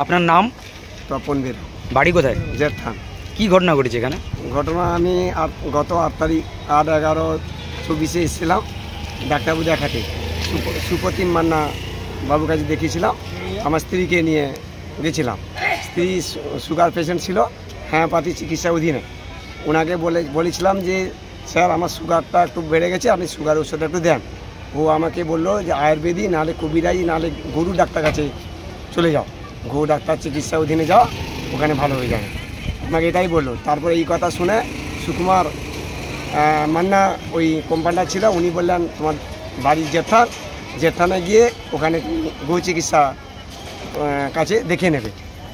আপনার নাম? তপন বেরা। বাড়ি কোথায়? জেরথান। কি ঘটনা ঘটেছে এখানে? ঘটনা আমি গত 8 তারিখ 8/11/24 এসেছিলাম ডাক্তারবাবু দেখাতে। সুপ্রতিম মান্না বাবুর কাছে দেখিয়েছিলাম। আমার স্ত্রীকে নিয়ে গেছিলাম। স্ত্রী সুগার পেশেন্ট ছিল, হোমিওপ্যাথি চিকিৎসা অধীনে। ওনাকে বলেছিলাম যে স্যার আমার সুগারটা একটু বেড়ে গেছে, আপনি সুগার ওষুধটা একটু দেন। ও আমাকে বললো যে আয়ুর্বেদিক নাহলে কবিরাজি নাহলে গরু ডাক্তার কাছে চলে যাও, গরু ডাক্তার চিকিৎসা অধীনে যাও, ওখানে ভালো হয়ে যাবে। আমাকে এটাই বললো। তারপরে এই কথা শুনে সুকুমার মান্না ওই কোম্পানিটা ছিল, উনি বললেন তোমার বাড়ির জেঠানে গিয়ে ওখানে গরু চিকিৎসা কাছে দেখে নেবে।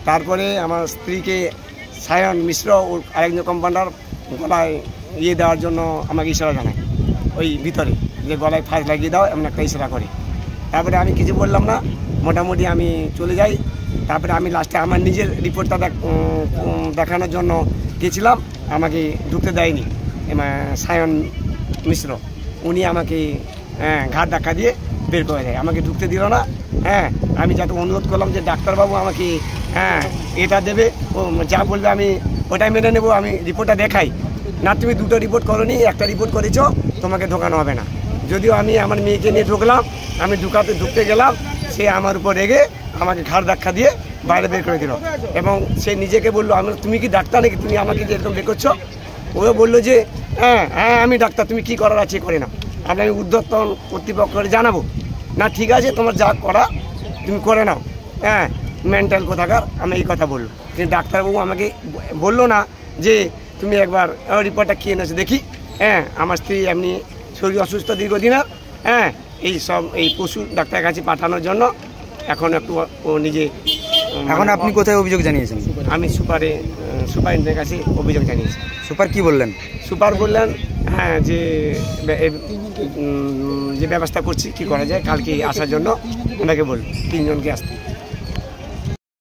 তারপরে আমার স্ত্রীকে সায়ন মিশ্র ওর আরেকজন কোম্পানিটার গলায় দেওয়ার জন্য আমাকে ইশারা জানায়, ওই ভিতরে যে গলায় ফাঁস লাগিয়ে দাও এমন একটা ইশারা করে। তারপরে আমি কিছু বললাম না, মোটামুটি আমি চলে যাই। তারপরে আমি লাস্টে আমার নিজের রিপোর্টটা দেখানোর জন্য গেছিলাম, আমাকে ঢুকতে দেয়নি সায়ন মিশ্র। উনি আমাকে ঘাট ধাক্কা দিয়ে বের করে দেয়, আমাকে ঢুকতে দিল না। আমি যাতে অনুরোধ করলাম যে ডাক্তারবাবু আমাকে এটা দেবে, ও যা বলবে আমি ওটাই মেনে নেবো, আমি রিপোর্টটা দেখাই না। তুমি 2টো রিপোর্ট করোনি, একটা রিপোর্ট করেছো, তোমাকে ঢোকানো হবে না। যদিও আমি আমার মেয়েকে নিয়ে ঢুকলাম, আমি ঢুকতে গেলাম, সে আমার উপর রেগে আমাকে ঘাড় ধাক্কা দিয়ে বাইরে বের করে দিল। এবং সে নিজেকে বললো তুমি কি ডাক্তার নাকি, তুমি আমাকে যে এরকম বের করছো? ও বললো যে হ্যাঁ আমি ডাক্তার, তুমি কি করার আছে করে নাও, আমি ঊর্ধ্বতন কর্তৃপক্ষকে জানাবো। না ঠিক আছে, তোমার যা করা তুমি করে নাও। মেন্টাল কোথাকার, আমি এই কথা বললো। কিন্তু ডাক্তারবাবু আমাকে বললো না যে তুমি একবার রিপোর্টটা খেয়ে নেছো দেখি। আমার স্ত্রী এমনি শরীর অসুস্থ দীর্ঘদিনের, এই পশু ডাক্তারের কাছে পাঠানোর জন্য এখন একটু ও নিজে। এখন আপনি কোথায় অভিযোগ জানিয়েছেন? আমি সুপারিনটেন্ডেন্টের কাছে অভিযোগ জানিয়েছি। সুপার কি বললেন? সুপার বললেন যে ব্যবস্থা করছি, কি করা যায়, কালকে আসার জন্য ওনাকে বলল 3 জনকে আসতে।